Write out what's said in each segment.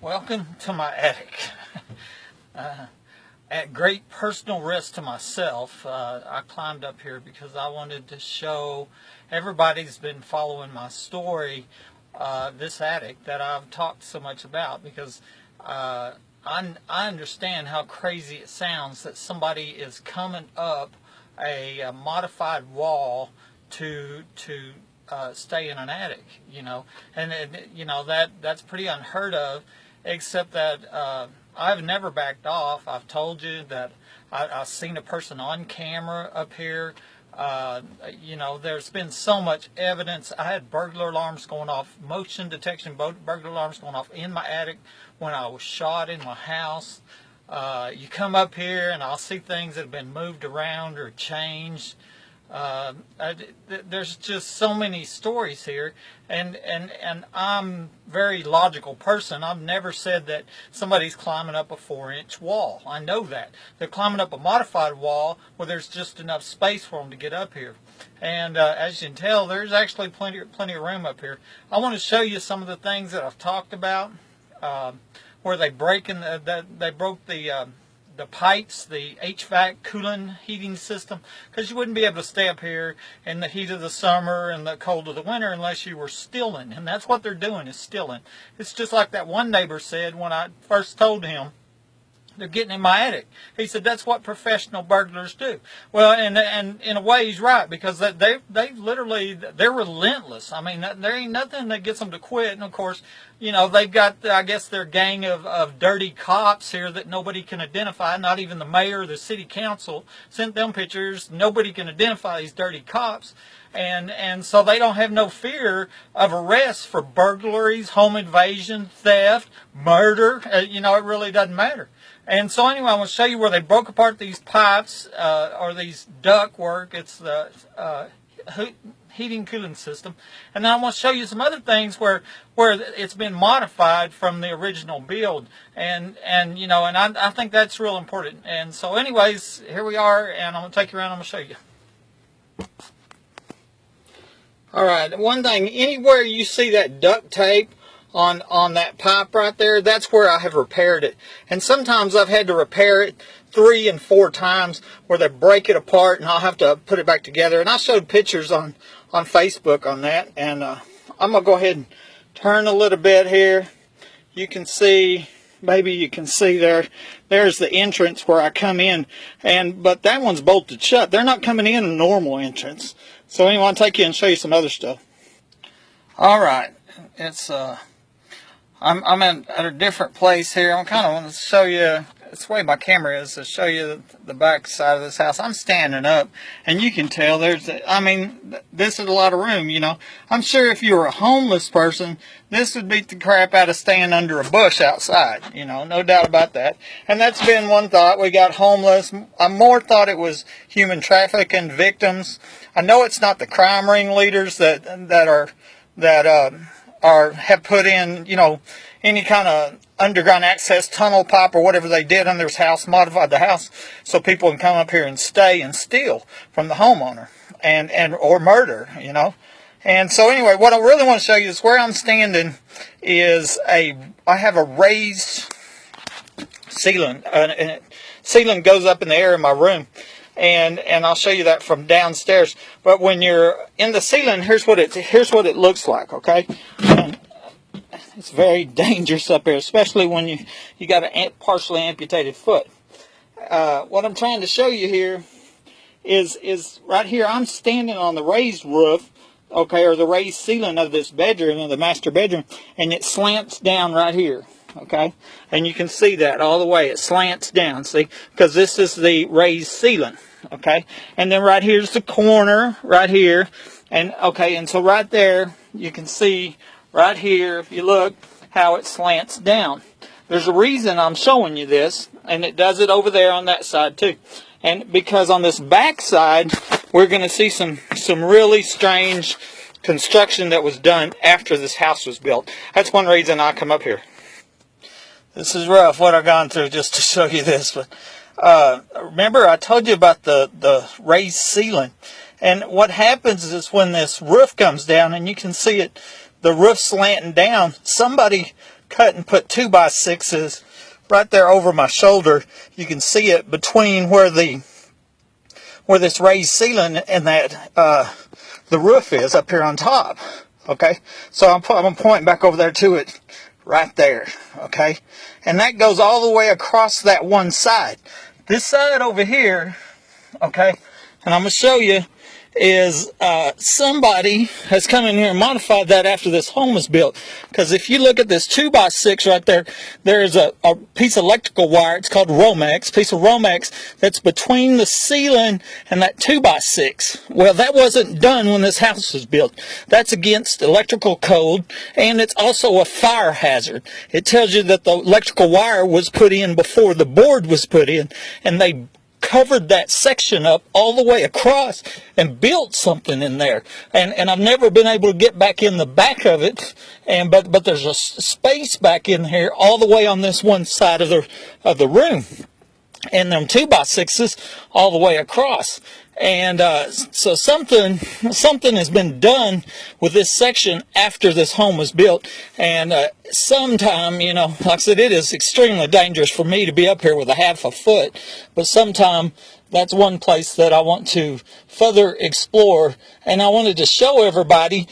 Welcome to my attic. At great personal risk to myself, I climbed up here because I wanted to show everybody's been following my story, this attic that I've talked so much about, because I understand how crazy it sounds that somebody is coming up a modified wall to stay in an attic, and that's pretty unheard of, except that I've never backed off. I've told you that I've seen a person on camera up here. There's been so much evidence. I had burglar alarms going off, motion detection burglar alarms going off in my attic when I was shot in my house. You come up here and I'll see things that have been moved around or changed. There's just so many stories here, and I'm a very logical person. I've never said that somebody's climbing up a 4-inch wall. I know that. They're climbing up a modified wall where there's just enough space for them to get up here. And as you can tell, there's actually plenty of room up here. I want to show you some of the things that I've talked about, where they broke the pipes, the HVAC cooling heating system, because you wouldn't be able to stay up here in the heat of the summer and the cold of the winter unless you were stealing. And that's what they're doing, is stealing. It's just like that one neighbor said when I first told him they're getting in my attic. He said that's what professional burglars do. Well, and in a way he's right, because they're relentless. I mean, there ain't nothing that gets them to quit. And of course, they've got, I guess, their gang of dirty cops here that nobody can identify. Not even the mayor or the city council sent them pictures. Nobody can identify these dirty cops. And so they don't have no fear of arrest for burglaries, home invasion, theft, murder. It really doesn't matter. And so anyway, I want to show you where they broke apart these pipes, or these duct work. It's the heating cooling system. And then I want to show you some other things where it's been modified from the original build. And I think that's real important. And so anyways, here we are, and I'm going to take you around. I'm going to show you. All right, one thing, anywhere you see that duct tape on that pipe right there, that's where I have repaired it. And sometimes I've had to repair it 3 and 4 times, where they break it apart and I'll have to put it back together. And I showed pictures on Facebook on that. And I'm going to go ahead and turn a little bit here. You can see, maybe you can see there's the entrance where I come in. But that one's bolted shut. They're not coming in a normal entrance. So anyway, I'll take you and show you some other stuff. All right, it's I'm at a different place here. I'm kind of want to show you. It's the way my camera is, to show you the back side of this house. I'm standing up, and you can tell this is a lot of room. I'm sure if you were a homeless person, this would beat the crap out of staying under a bush outside. No doubt about that. And that's been one thought. We got homeless. I more thought it was human trafficking victims. I know it's not the crime ringleaders that have put in, any kind of underground access tunnel pipe or whatever they did on their house, modified the house so people can come up here and stay and steal from the homeowner or murder, And so anyway, what I really want to show you is where I'm standing is I have a raised ceiling. And ceiling goes up in the air in my room. And I'll show you that from downstairs. But when you're in the ceiling, here's what it looks like, okay? And it's very dangerous up here, especially when you got a partially amputated foot. What I'm trying to show you here is right here. I'm standing on the raised roof, okay, or the raised ceiling of this bedroom, of the master bedroom, and it slants down right here. Okay, and you can see that all the way. It slants down, see, because this is the raised ceiling. Okay, and then right here's the corner, right here, and okay, and so right there you can see right here, if you look, how it slants down. There's a reason I'm showing you this, and it does it over there on that side too. And because on this back side, we're going to see some really strange construction that was done after this house was built. That's one reason I come up here. This is rough, what I've gone through just to show you this. But remember, I told you about the raised ceiling. And what happens is when this roof comes down, and you can see it, the roof slanting down, somebody cut and put 2x6s right there over my shoulder. You can see it between where this raised ceiling and that the roof is up here on top. Okay, so I'm pointing back over there to it right there. Okay, and that goes all the way across that one side. This side over here, okay, and I'm going to show you, is somebody has come in here and modified that after this home was built. Because if you look at this 2x6 right there, there's a piece of electrical wire. It's called Romex, piece of Romex that's between the ceiling and that 2x6. Well, that wasn't done when this house was built. That's against electrical code, and it's also a fire hazard. It tells you that the electrical wire was put in before the board was put in, and they covered that section up all the way across and built something in there, and I've never been able to get back in the back of it, and but there's a space back in here all the way on this one side of the room, and them 2x6s all the way across. And so something has been done with this section after this home was built. And sometime, you know, like I said, it is extremely dangerous for me to be up here with a half a foot. But sometime that's one place that I want to further explore, and I wanted to show everybody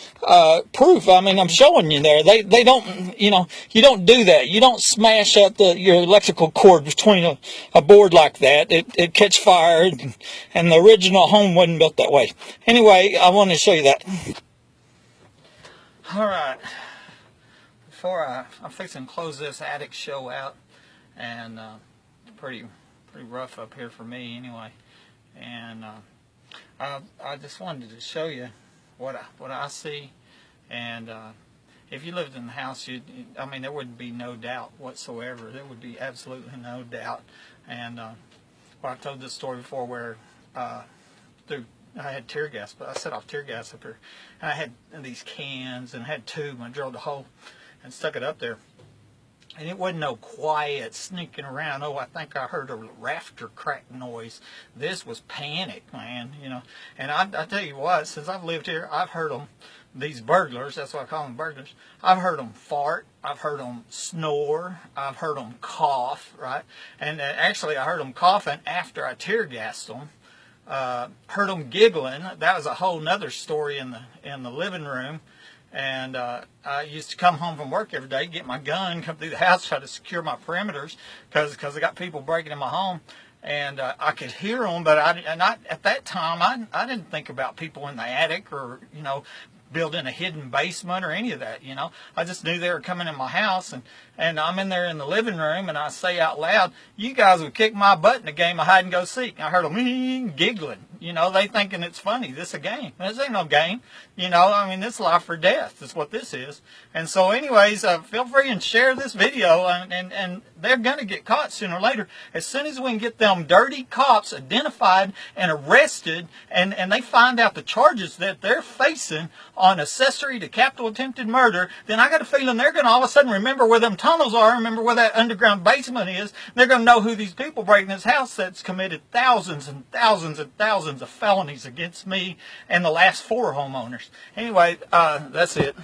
proof. I mean, I'm showing you there. They don't, you know, you don't do that. You don't smash up your electrical cord between a board like that. It catch fire, and the original home wasn't built that way. Anyway, I wanted to show you that. All right. Before I'm fixing to close this attic show out, and pretty rough up here for me anyway, and I just wanted to show you what I see. And if you lived in the house, I mean, there would be no doubt whatsoever. There would be absolutely no doubt. And well, I've told this story before where I had tear gas, but I set off tear gas up here, and I had these cans and had tube, and I drilled a hole and stuck it up there. And it wasn't no quiet sneaking around. Oh, I think I heard a rafter crack noise. This was panic, man, you know. And I tell you what, since I've lived here, I've heard them, these burglars, that's why I call them burglars. I've heard them fart. I've heard them snore. I've heard them cough, right? And actually, I heard them coughing after I tear gassed them. Heard them giggling. That was a whole nother story in the living room. And I used to come home from work every day, get my gun, come through the house, try to secure my perimeters, because I got people breaking in my home, and I could hear them. But at that time, I didn't think about people in the attic, or, you know, building a hidden basement or any of that, you know. I just knew they were coming in my house, and I'm in there in the living room, and I say out loud, "You guys would kick my butt in a game of hide and go seek." I heard them giggling, you know. They thinking it's funny. This a game. This ain't no game, you know. I mean, this life or death is what this is. And so, anyways, feel free and share this video, and they're gonna get caught sooner or later. As soon as we can get them dirty cops identified and arrested, and they find out the charges that they're facing on accessory to capital attempted murder, then I got a feeling they're going to all of a sudden remember where them tunnels are, remember where that underground basement is. They're going to know who these people breaking this house that's committed thousands and thousands and thousands of felonies against me and the last 4 homeowners. Anyway, that's it.